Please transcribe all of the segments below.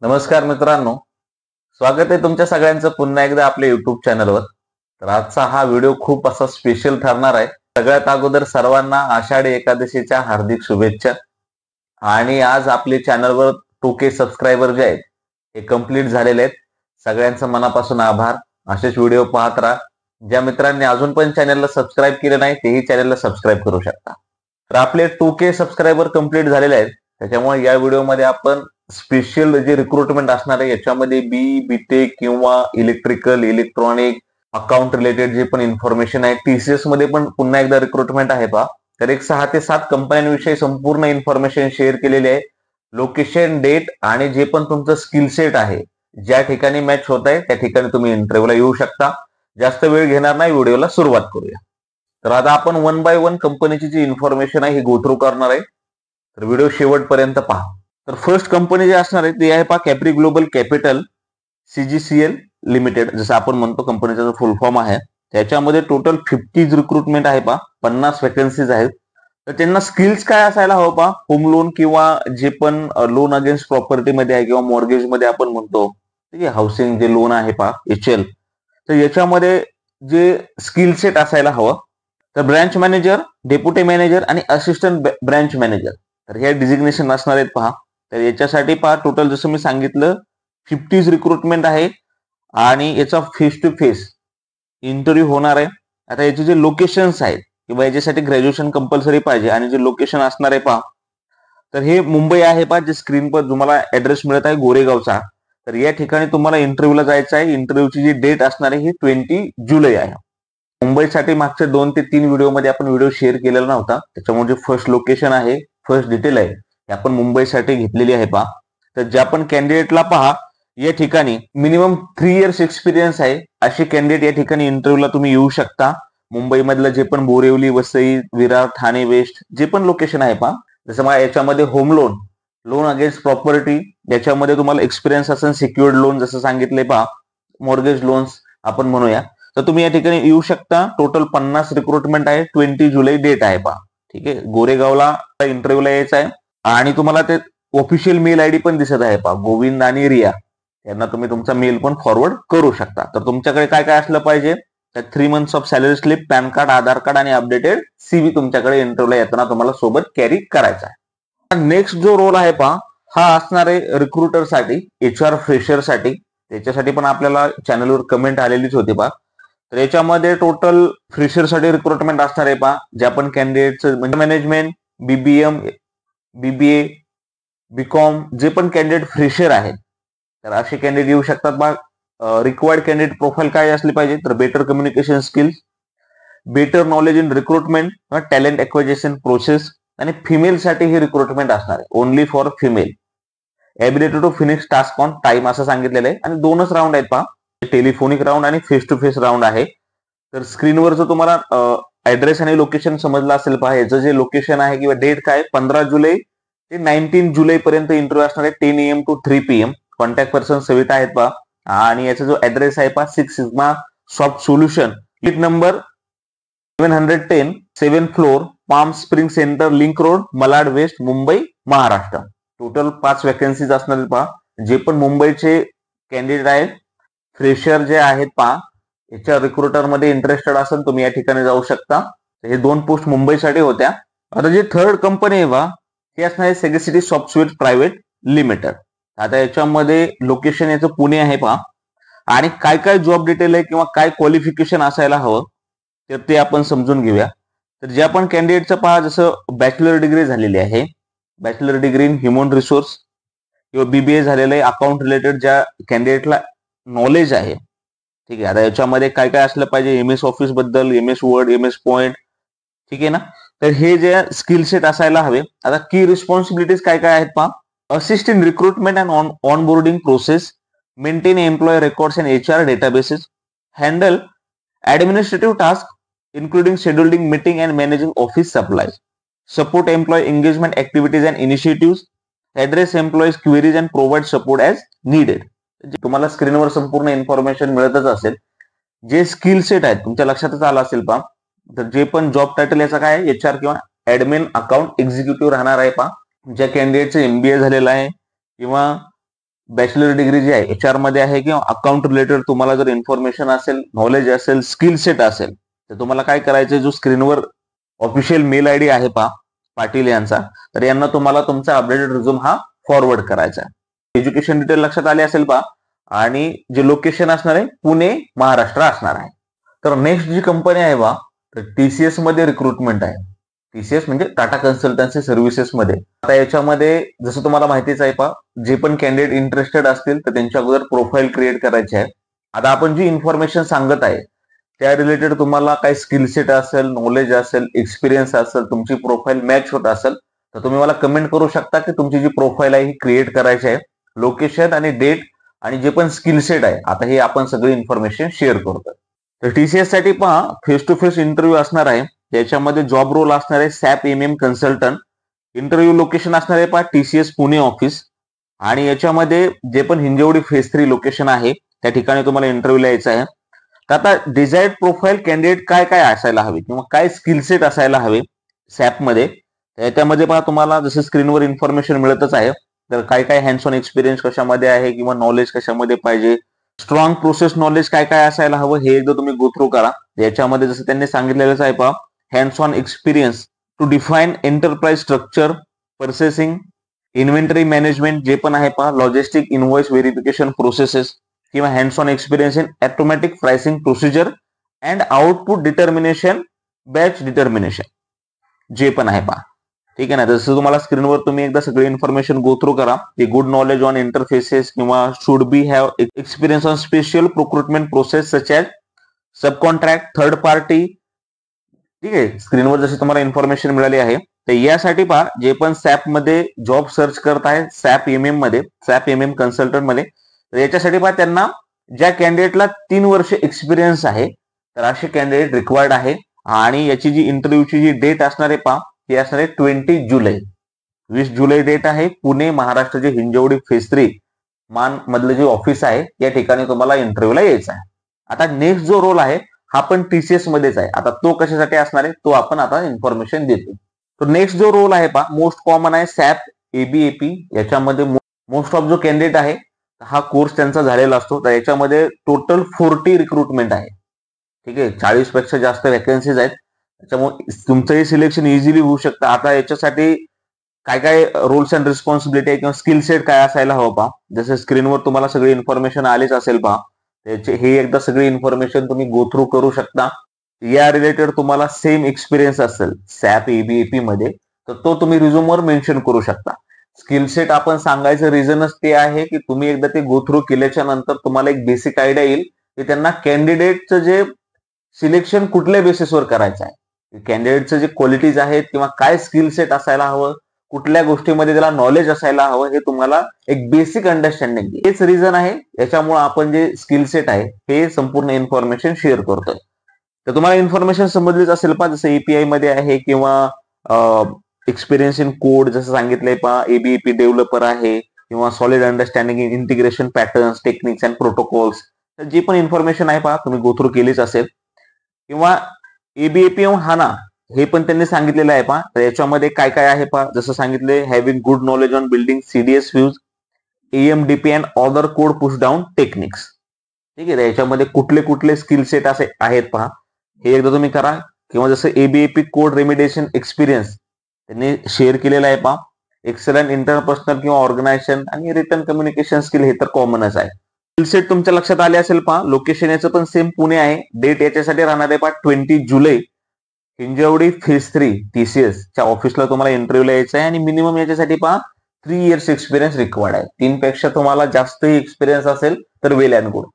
नमस्कार मित्रांनो, स्वागत आहे तुमच्या सगळ्यांचं पुन्हा एकदा आपल्या युट्यूब चॅनलवर। तर आजचा हा व्हिडिओ खूप असा स्पेशल ठरणार आहे। सगळ्यात अगोदर सर्वांना आषाढी एकादशीच्या हार्दिक शुभेच्छा। आणि आज आपले चॅनलवर 2K सबस्क्रायबर जे आहेत हे कंप्लीट झालेले आहेत। सगळ्यांचं मनापासून आभार। असेच व्हिडिओ पाहत राहा। ज्या मित्रांनी अजून पण चॅनलला सबस्क्राईब केले नाही तेही चॅनलला सबस्क्राईब करू शकता। तर आपले 2K सबस्क्रायबर कंप्लीट झालेले आहेत, त्याच्यामुळे या व्हिडिओमध्ये आपण स्पेशल जे रिक्रुटमेंट असणार आहे याच्यामध्ये बीटेक किंवा इलेक्ट्रिकल, इलेक्ट्रॉनिक, अकाउंट रिलेटेड जे पण इन्फॉर्मेशन आहे, TCS मध्ये पण पुन्हा एकदा रिक्रुटमेंट आहे पहा। तर एक 6 ते 7 कंपन्यांविषयी संपूर्ण इन्फॉर्मेशन शेअर केलेली आहे। लोकेशन, डेट आणि जे पण तुमचं स्किल सेट आहे, ज्या ठिकाणी मॅच होत आहे त्या ठिकाणी तुम्ही इंटरव्ह्यूला येऊ शकता। जास्त वेळ घेणार नाही, व्हिडिओला सुरुवात करूया। तर आता आपण वन बाय वन कंपनीची जी इन्फॉर्मेशन आहे ही गो थ्रू करणार आहे, तर व्हिडिओ शेवटपर्यंत पहा। तर फर्स्ट कंपनी जे असणार आहे ती आहे पहा Capri global capital CGCL limited, जसं आपण म्हणतो कंपनीचा जो फुल फॉर्म आहे। त्याच्यामध्ये टोटल 50 रिक्रुटमेंट आहे पहा, 50 वॅकन्सीज आहेत। तर त्यांना स्किल्स काय असायला हवं पहा, होम लोन किंवा जे पण लोन अगेन्स्ट प्रॉपर्टी मध्ये आहे किंवा मॉर्गेज मध्ये आपण म्हणतो, ठीक आहे, हाऊसिंग जे लोन आहे पहा HL, तर याच्यामध्ये जे स्किल सेट असायला हवं। तर ब्रँच मॅनेजर, डेप्युटी मॅनेजर आणि असिस्टंट ब्रँच मॅनेजर, तर हे डिझिग्नेशन असणार आहेत पहा। तर याच्यासाठी पहा टोटल जसं मी सांगितलं 50 रिक्रुटमेंट आहे आणि याचा फेस टू फेस इंटरव्ह्यू होणार आहे। आता याचे जे लोकेशन्स आहेत किंवा याच्यासाठी ग्रॅज्युएशन कंपल्सरी पाहिजे आणि जे लोकेशन असणार आहे पहा, तर हे मुंबई आहे पहा, जे स्क्रीनवर तुम्हाला ऍड्रेस मिळत आहे गोरेगावचा। तर या ठिकाणी तुम्हाला इंटरव्ह्यूला जायचं आहे। इंटरव्ह्यूची जी डेट असणार आहे ही 20 जुलै आहे। मुंबईसाठी मागच्या 2 ते 3 व्हिडिओमध्ये आपण व्हिडिओ शेअर केलेला नव्हता, त्याच्यामुळे फर्स्ट लोकेशन आहे, फर्स्ट डिटेल आहे, हे आपण मुंबईसाठी घेतलेली आहे पहा। तर ज्या पण कॅन्डिडेटला पहा या ठिकाणी मिनिमम 3 इयर्स एक्सपिरियन्स आहे, असे कॅन्डिडेट या ठिकाणी इंटरव्ह्यूला तुम्ही येऊ शकता। मुंबईमधलं जे पण बोरिवली, वसई, विरार, ठाणे वेस्ट जे पण लोकेशन आहे पहा, जसं मला याच्यामध्ये home loan, loan against property, याच्यामध्ये तुम्हाला एक्सपिरियन्स असेल, सिक्युअर्ड लोन जसं सांगितलंय पहा, मॉर्गेज लोन्स आपण म्हणूया, तर तुम्ही या ठिकाणी येऊ शकता। टोटल 50 रिक्रुटमेंट आहे, 20 जुलै डेट आहे पहा, ठीक आहे। गोरेगावला इंटरव्ह्यूला यायचं आहे आणि तुम्हाला ते ऑफिशियल मेल आयडी पण दिसत आहे पहा, गोविंद आणि रिया, यांना तुम्ही तुमचा मेल पण फॉरवर्ड करू शकता। तर तुमच्याकडे काय काय असलं पाहिजे, तर 3 months of salary slip, pan card, Aadhaar card आणि अपडेटेड CV तुमच्याकडे इंटरव्ह्यूला येताना तुम्हाला सोबत कॅरी करायचा आहे। नेक्स्ट जो रोल आहे पहा, हा असणार आहे रिक्रुटर साठी, HR फ्रेशर साठी। त्याच्यासाठी पण आपल्याला चॅनलवर कमेंट आलेलीच होती पहा। तर याच्यामध्ये टोटल फ्रेशर साठी रिक्रुटमेंट असणार आहे पहा, ज्या पण कॅन्डिडेटचं म्हणजे मॅनेजमेंट, BBM, BBA, BCom जे पण कॅन्डिडेट फ्रेशर आहेत, तर असे कॅन्डिडेट येऊ शकतात पहा। रिक्वायर्ड कॅन्डिडेट प्रोफाईल काय असली पाहिजे, तर better communication skills, better knowledge in recruitment, talent acquisition process, आणि फिमेल साठी ही रिक्रुटमेंट असणार आहे, only for female, ability to finish task on time असं सांगितलेलं आहे। आणि 2च राऊंड आहेत पहा, टेलिफोनिक राऊंड आणि फेस टू फेस राऊंड आहे। तर स्क्रीनवर जर तुम्हाला ऍड्रेस आणि लोकेशन समजलं असेल पहा, याचं जे लोकेशन आहे किंवा डेट काय, 15 जुलै ते 19 जुलै पर्यंत इंटरव्ह्यू असणार आहे, 10 AM to 3 PM। Contact person Savita आहेत पहा, आणि याचा जो ऍड्रेस आहे पहा, 6 sigma soft solution, lead number 710, 7th floor, palm spring centre, link road, Malad west, Mumbai, Maharashtra. Total 5 vacancies असणार आहेत पहा। जे पण मुंबईचे कॅन्डिडेट आहेत, फ्रेशर जे आहेत पहा, याच्या रिक्रुटर मध्ये इंटरेस्टेड असेल तुम्ही या ठिकाणी जाऊ शकता। हे 2 पोस्ट मुंबईसाठी होत्या। आता जी थर्ड कंपनी आहे पहा, ती असणार आहे सेगसिटी सॉफ्टवेअर प्रायव्हेट लिमिटेड। आता याच्यामध्ये लोकेशन याचं पुणे आहे पहा, आणि काय काय जॉब डिटेल आहे किंवा काय क्वालिफिकेशन असायला हवं तर ते आपण समजून घेऊया। तर ज्या पण कॅन्डिडेटचं पहा, जसं बॅचलर डिग्री झालेली आहे, bachelor degree in human resource किंवा BBA झालेलं आहे, अकाउंट रिलेटेड ज्या कॅन्डिडेटला नॉलेज आहे, ठीक आहे। आता याच्यामध्ये काय काय असलं पाहिजे, MS ऑफिस बद्दल, MS वर्ड, MS पॉइंट, ठीक आहे ना। तर हे जे स्किल सेट असायला हवे। आता की रिस्पॉन्सिबिलिटीज काय काय आहेत पहा, assist in recruitment and onboarding process, maintain employ records and HR databases, handle administrative task including scheduling meeting and managing office supplies, support employee engagement activities and initiatives, address employees queries and provide support as needed। तुम्हाला स्क्रीनवर संपूर्ण information मिळतच असेल। जे skill set आहेत तुमच्या लक्षातच आलं असेल पहा, तर जे पण जॉब टायटल याचा काय आहे, HR किंवा ऍडमिन अकाउंट एक्झिक्युटिव्ह राहणार आहे पहा। ज्या कॅन्डिडेटचं MBA झालेलं आहे किंवा बॅचलर डिग्री जी आहे HR मध्ये आहे किंवा अकाउंट रिलेटेड तुम्हाला जर इन्फॉर्मेशन असेल, नॉलेज असेल, स्किल सेट असेल, तर तुम्हाला काय करायचं, जो स्क्रीनवर ऑफिशियल मेल आयडी आहे पाटील यांचा, तर यांना तुम्हाला तुमचा अपडेटेड रिझ्यूम हा फॉरवर्ड करायचा. एज्युकेशन डिटेल लक्षात आले असेल आणि जे लोकेशन असणार आहे पुणे महाराष्ट्र असणार आहे. तर नेक्स्ट जी कंपनी आहे तर TCS मध्ये रिक्रुटमेंट आहे. TCS म्हणजे टाटा कन्सल्टन्सी सर्व्हिसेस मध्ये. आता याच्यामध्ये जसं तुम्हाला माहितीच आहे जे पण कॅन्डिडेट इंटरेस्टेड असतील तर त्यांच्या अगोदर प्रोफाईल क्रिएट करायची आहे. आता आपण जी इन्फॉर्मेशन सांगत आहे त्या रिलेटेड तुम्हाला काही स्किल सेट असेल, नॉलेज असेल, एक्सपिरियन्स असेल, तुमची प्रोफाईल मॅच होत असेल तर तुम्ही मला कमेंट करू शकता की तुमची जी प्रोफाईल आहे ही क्रिएट करायची आहे. लोकेशन आणि डेट आणि जे पण स्किल सेट आहे, आता हे आपण सगळी इन्फॉर्मेशन शेअर करतो. तर TCS साठी फेस टू फेस इंटरव्ह्यू असणार आहे. याच्यामध्ये जॉब रोल असणार आहे SAP MM consultant. Interview location असणार आहे TCS पुणे ऑफिस. आणि याच्यामध्ये जे पण हिंजवडी फेज 3 लोकेशन आहे त्या ठिकाणी तुम्हाला इंटरव्ह्यूला यायचं आहे. तर आता डिझायर्ड प्रोफाईल कॅन्डिडेट काय काय असायला हवे किंवा काय स्किल सेट असायला हवे SAP मध्ये, त्याच्यामध्ये तुम्हाला जसं स्क्रीनवर इन्फॉर्मेशन मिळतच आहे. तर काय काय हँड्स ऑन एक्सपिरियन्स कशामध्ये आहे किंवा नॉलेज कशामध्ये पाहिजे, स्ट्रॉंग प्रोसेस नॉलेज काय काय असायला हवं हे एकदा तुम्ही गो थ्रू करा. याच्यामध्ये जसं त्यांनी सांगितलेलंच आहे hands on experience to define enterprise structure, processing, inventory management जे पण आहे लॉजिस्टिक इनव्हॉइस व्हेरिफिकेशन प्रोसेसेस किंवा hands on experience in automatic pricing procedure and output determination, batch determination जे पण आहे ठीक आहे ना. जसं तुम्हाला स्क्रीनवर तुम्ही एकदा सगळी इन्फॉर्मेशन गो थ्रू करा. की गुड नॉलेज ऑन इंटरफेसेस किंवा should be have experience on special procurement process such as sub contract, third party. ठीक आहे, स्क्रीनवर जशी तुम्हाला इन्फॉर्मेशन मिळाली आहे. तर यासाठी जे पण SAP मध्ये जॉब सर्च करत आहे, SAP MM मध्ये, SAP MM कन्सल्टंट मध्ये, तर याच्यासाठी त्यांना ज्या कॅन्डिडेटला 3 वर्ष एक्सपिरियन्स आहे तर असे कॅन्डिडेट रिक्वायर्ड आहे. आणि याची जी इंटरव्ह्यूची जी डेट असणार आहे ती असणार आहे 20 जुलै. 20 जुलै डेट आहे. पुणे महाराष्ट्राचे हिंजवडी फेज 3 मान मधलं जे ऑफिस आहे या ठिकाणी तुम्हाला इंटरव्ह्यूला यायचं आहे. आता नेक्स्ट जो रोल आहे हा पण TCS मध्येच आहे. आता तो कशासाठी असणार आहे तो आपण आता इन्फॉर्मेशन देतो. तर नेक्स्ट जो रोल आहे मोस्ट कॉमन आहे SAP ABAP. याच्यामध्ये मोस्ट ऑफ जो कॅन्डिडेट आहे हा कोर्स त्यांचा झालेला असतो. तर याच्यामध्ये टोटल 40 रिक्रुटमेंट आहे. ठीक आहे, 40 पेक्षा जास्त वॅकन्सीज आहेत. त्याच्यामुळे तुमचंही सिलेक्शन इझिली होऊ शकतं. आता याच्यासाठी काय काय रोल्स अँड रिस्पॉन्सिबिलिटी आहे किंवा स्किल सेट काय असायला हवं जसं स्क्रीनवर तुम्हाला सगळी इन्फॉर्मेशन आलीच असेल त्याचे हे एकदा सगळी इन्फॉर्मेशन तुम्ही गो थ्रू करू शकता. या रिलेटेड तुम्हाला सेम एक्सपिरियन्स असेल SAP ABAP मध्ये तर तो तुम्ही रिझ्यूमवर मेन्शन करू शकता. स्किल सेट आपण सांगायचं रिझनच ते आहे की तुम्ही एकदा ते गो थ्रू केल्याच्या नंतर तुम्हाला एक बेसिक आयडिया येईल की त्यांना कॅन्डिडेटचं जे सिलेक्शन कुठल्या बेसिसवर करायचं आहे, कॅन्डिडेटचे जे क्वालिटीज आहेत किंवा काय स्किल सेट असायला हवं, कुठल्या गोष्टीमध्ये त्याला नॉलेज असायला हवं, हे तुम्हाला एक बेसिक अंडरस्टँडिंग. हेच रिझन आहे याच्यामुळे आपण जे स्किल सेट आहे हे संपूर्ण इन्फॉर्मेशन शेअर करतोय. तर तुम्हाला इन्फॉर्मेशन समजलीच असेल जसं API मध्ये आहे किंवा एक्सपिरियन्स इन कोड जसं सांगितलंय ABAP डेव्हलपर आहे किंवा solid understanding in integration patterns, techniques and protocols. तर जी पण इन्फॉर्मेशन आहे तुम्ही गो थ्रू केलीच असेल. किंवा ABAP HANA हे पण त्यांनी सांगितलेलं आहे तर याच्यामध्ये काय काय आहे जसं सांगितले having good knowledge on building CDS views, AMDP and other code push down techniques. ठीक आहे, याच्यामध्ये कुठले कुठले स्किल सेट असे आहेत हे एकदा तुम्ही करा. किंवा जसं ABAP कोड रेमिडिएशन एक्सपिरियन्स त्यांनी शेअर केलेला आहे एक्सलंट इंटरपर्सनल किंवा ऑर्गनायझेशन आणि रिटर्न कम्युनिकेशन स्किल हे तर कॉमनच आहे. स्किल सेट तुमच्या लक्षात आले असेल लोकेशन याचं पण सेम पुणे आहे. डेट याच्यासाठी राहणार आहे 20 जुलै. हिंजवडी फेज 3 TCS च्या ऑफिसला तुम्हाला इंटरव्ह्यूला यायचं आहे आणि मिनिमम याच्यासाठी 3 इयर्स एक्सपिरियन्स रिक्वायर्ड आहे. 3 पेक्षा तुम्हाला जास्तही एक्सपिरियन्स असेल तर वेल अँड गुड.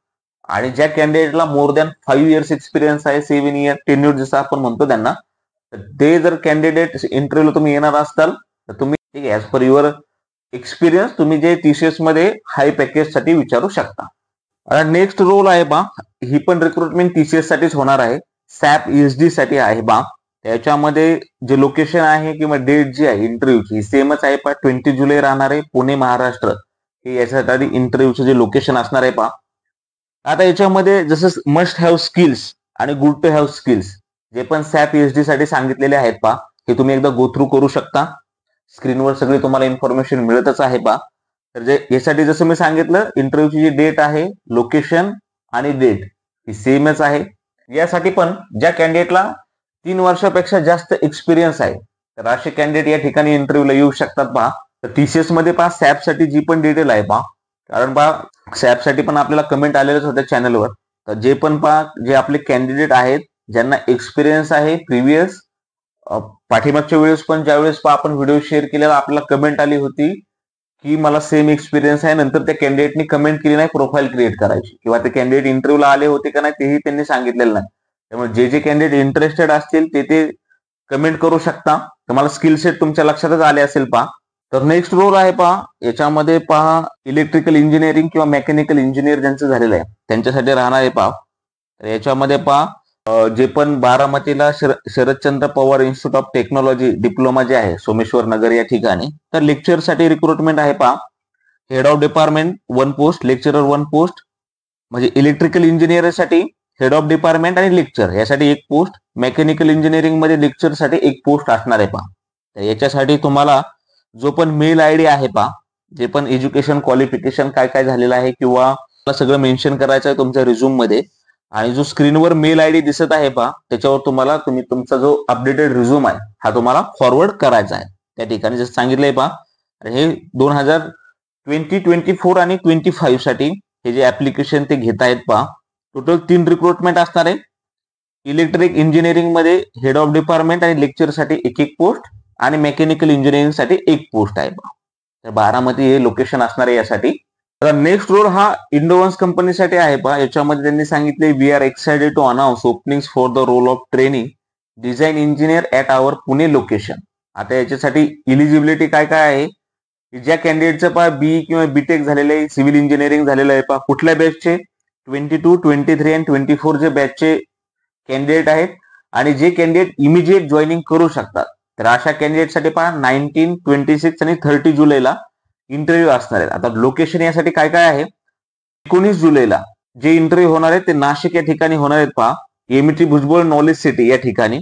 आणि ज्या कॅन्डिडेटला मोर दॅन 5 इयर्स एक्सपिरियन्स आहे, 7 इयर टेन्यूर जसं आपण म्हणतो त्यांना, ते जर कॅन्डिडेट इंटरव्ह्यूला तुम्ही येणार असाल तर तुम्ही ठीक आहे ऍज पर युअर एक्सपिरियन्स तुम्ही जे TCS मध्ये हाय पॅकेज साठी विचारू शकता. आता नेक्स्ट रोल आहे ही पण रिक्रुटमेंट TCS साठीच होणार आहे. SAP ESD साठी आहे त्याच्यामध्ये जे लोकेशन आहे किंवा डेट जी आहे इंटरव्ह्यूची सेमच आहे 20 जुलै राहणार आहे. पुणे महाराष्ट्र हे याच्यासाठी इंटरव्ह्यूचं जे लोकेशन असणार आहे आता याच्यामध्ये जसं मस्ट हॅव स्किल्स आणि गुड टू हॅव स्किल्स जे पण SAP ESD साठी सांगितलेले आहेत हे तुम्ही एकदा गो थ्रू करू शकता. स्क्रीनवर सगळी तुम्हाला इन्फॉर्मेशन मिळतच आहे तर यासाठी जसं मी सांगितलं, इंटरव्ह्यूची जी डेट आहे, लोकेशन आणि डेट ही सेमच आहे. यासाठी पण ज्या कॅन्डिडेटला 3 वर्षापेक्षा जास्त एक्सपिरियन्स आहे, तर असे कॅन्डिडेट या ठिकाणी इंटरव्ह्यूला येऊ शकतात पहा. तर TCS मध्ये पहा, सॅप साठी जी पण डिटेल आहे पहा, कारण पहा सॅप साठी पण आपल्याला कमेंट आलेलेच होत्या चॅनलवर. तर जे पण पहा, जे आपले कॅन्डिडेट आहेत ज्यांना एक्सपिरियन्स आहे प्रिव्हियस, पाठीमागच्या वेळेस पण ज्यावेळेस आपण व्हिडिओ शेअर केलेला आपल्याला कमेंट आली होती की मला सेम एक्सपिरियन्स आहे, नंतर त्या कॅन्डिडेटनी कमेंट केली नाही प्रोफाईल क्रिएट करायची, किंवा ते कॅन्डिडेट इंटरव्ह्यूला आले होते का नाही तेही त्यांनी सांगितलेलं नाही. त्यामुळे जे कॅन्डिडेट इंटरेस्टेड असतील ते कमेंट करू शकता. तुम्हाला स्किल सेट तुमच्या लक्षातच आले असेल पहा. तर नेक्स्ट रोल आहे पहा, याच्यामध्ये पहा इलेक्ट्रिकल इंजिनिअरिंग किंवा मेकॅनिकल इंजिनिअर ज्यांचं झालेलं आहे त्यांच्यासाठी राहणार आहे पहा. तर याच्यामध्ये पहा, जे पण बारामतीला Sharadchandra Pawar institute of technology diploma जे आहे सोमेश्वर नगर या ठिकाणी, तर लेक्चरसाठी रिक्रुटमेंट आहे पहा. Head of department 1 post, lecturer 1 post, म्हणजे इलेक्ट्रिकल इंजिनिअरसाठी हेड ऑफ डिपार्टमेंट आणि लेक्चर यासाठी 1 पोस्ट, मेकॅनिकल इंजिनिअरिंग मध्ये लेक्चरसाठी 1 पोस्ट असणार आहे पहा. तर याच्यासाठी तुम्हाला जो पण मेल आयडी आहे पहा, जे पण एज्युकेशन क्वालिफिकेशन काय काय झालेलं आहे किंवा सगळं मेन्शन करायचं आहे तुमच्या रिझ्यूम मध्ये, आणि जो स्क्रीनवर मेल आयडी दिसत आहे पहा त्याच्यावर तुम्हाला तुमचा जो अपडेटेड रिझ्यूम आहे हा तुम्हाला फॉरवर्ड करायचा आहे. त्या ठिकाणी जसं सांगितलंय पहा, हे 2024 आणि 25 साठी हे जे ऍप्लिकेशन ते घेत आहेत पहा. टोटल 3 रिक्रुटमेंट असणार आहे. इलेक्ट्रिक इंजिनिअरिंग मध्ये हेड ऑफ डिपार्टमेंट आणि लेक्चर साठी 1 पोस्ट, आणि मेकॅनिकल इंजिनिअरिंग साठी 1 पोस्ट आहे पहा. तर बारामती हे लोकेशन असणार आहे यासाठी. तर नेक्स्ट रोल हा इंडोवन्स कंपनीसाठी आहे पहा. याच्यामध्ये त्यांनी सांगितले, we are excited to announce openings for the role of training design engineer at our Pune location. आता याच्यासाठी इलिजिबिलिटी काय काय आहे, ज्या कॅन्डिडेटचं पहा BE किंवा BTech झालेलं आहे, सिव्हिल इंजिनिअरिंग झालेलं आहे पहा, कुठल्या बॅचचे 22, 23 आणि 24 जे बॅचचे कॅन्डिडेट आहेत, आणि जे कॅन्डिडेट इमिजिएट जॉईनिंग करू शकतात. तर अशा कॅन्डिडेटसाठी पहा 19, 26 आणि 30 जुलैला इंटरव्ह्यू असणार आहेत. आता लोकेशन यासाठी काय काय आहे, 19 जुलैला जे इंटरव्ह्यू होणार आहेत ते नाशिक या ठिकाणी होणार आहेत पहा, MET भुजबळ नॉलेज सिटी या ठिकाणी.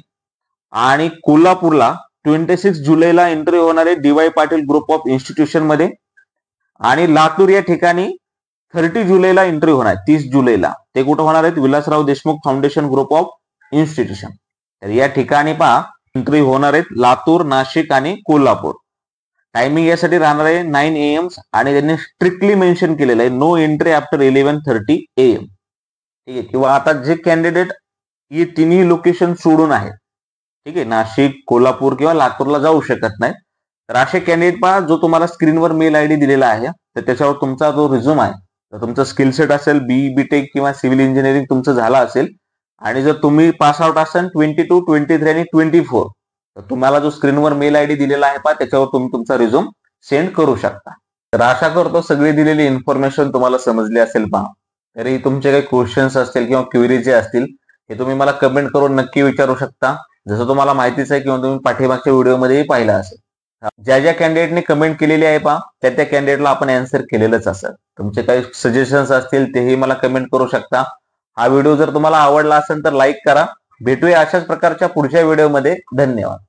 आणि कोल्हापूरला 26 जुलैला इंटरव्ह्यू होणार आहे DY Patil group of institution मध्ये. आणि लातूर या ठिकाणी 30 जुलैला इंटरव्ह्यू होणार आहे, 30 जुलैला. ते कुठं होणार आहेत, Vilasrao Deshmukh foundation group of institution. तर या ठिकाणी पहा इंटरव्ह्यू होणार आहेत लातूर, नाशिक आणि कोल्हापूर. टायमिंग यासाठी राहणार आहे 9 AM, आणि त्यांनी स्ट्रिक्टली मेन्शन केलेलं आहे नो एंट्री आफ्टर 11:30 AM. ठीक आहे. किंवा आता जे कॅन्डिडेट हे तिन्ही लोकेशन सोडून आहेत, ठीक आहे, नाशिक, कोल्हापूर किंवा लातूरला जाऊ शकत नाही, तर असे कॅन्डिडेट पहा, जो तुम्हाला स्क्रीनवर मेल आयडी दिलेला आहे तर त्याच्यावर तुमचा जो रिझ्यूम आहे, तर तुमचं स्किल सेट असेल, BE BTech किंवा सिव्हिल इंजिनिअरिंग तुमचं झालं असेल, आणि जर तुम्ही पास आउट असाल 22, 23 आणि 24, तर तुम्हाला जो स्क्रीनवर मेल आयडी दिलेला आहे पहा त्याच्यावर तुम्ही तुमचा रिझ्यूम सेंड करू शकता. तर आशा करतो सगळी दिलेली इन्फॉर्मेशन तुम्हाला समजली असेल पहा. तरी तुमचे काही क्वेश्चन्स असतील किंवा क्वेरी जे असतील हे तुम्ही मला कमेंट करून नक्की विचारू शकता. जसं तुम्हाला माहितीच आहे किंवा तुम्ही पाठीमागच्या व्हिडिओमध्येही पाहिलं असेल, ज्या कॅन्डिडेटने कमेंट केलेली आहे पहा त्या कॅन्डिडेटला आपण आन्सर केलेलंच असेल. तुमचे काही सजेशन्स असतील तेही मला कमेंट करू शकता. हा व्हिडिओ जर तुम्हाला आवडला असेल तर लाईक करा. भेटूया अशाच प्रकारच्या पुढच्या व्हिडिओमध्ये. धन्यवाद.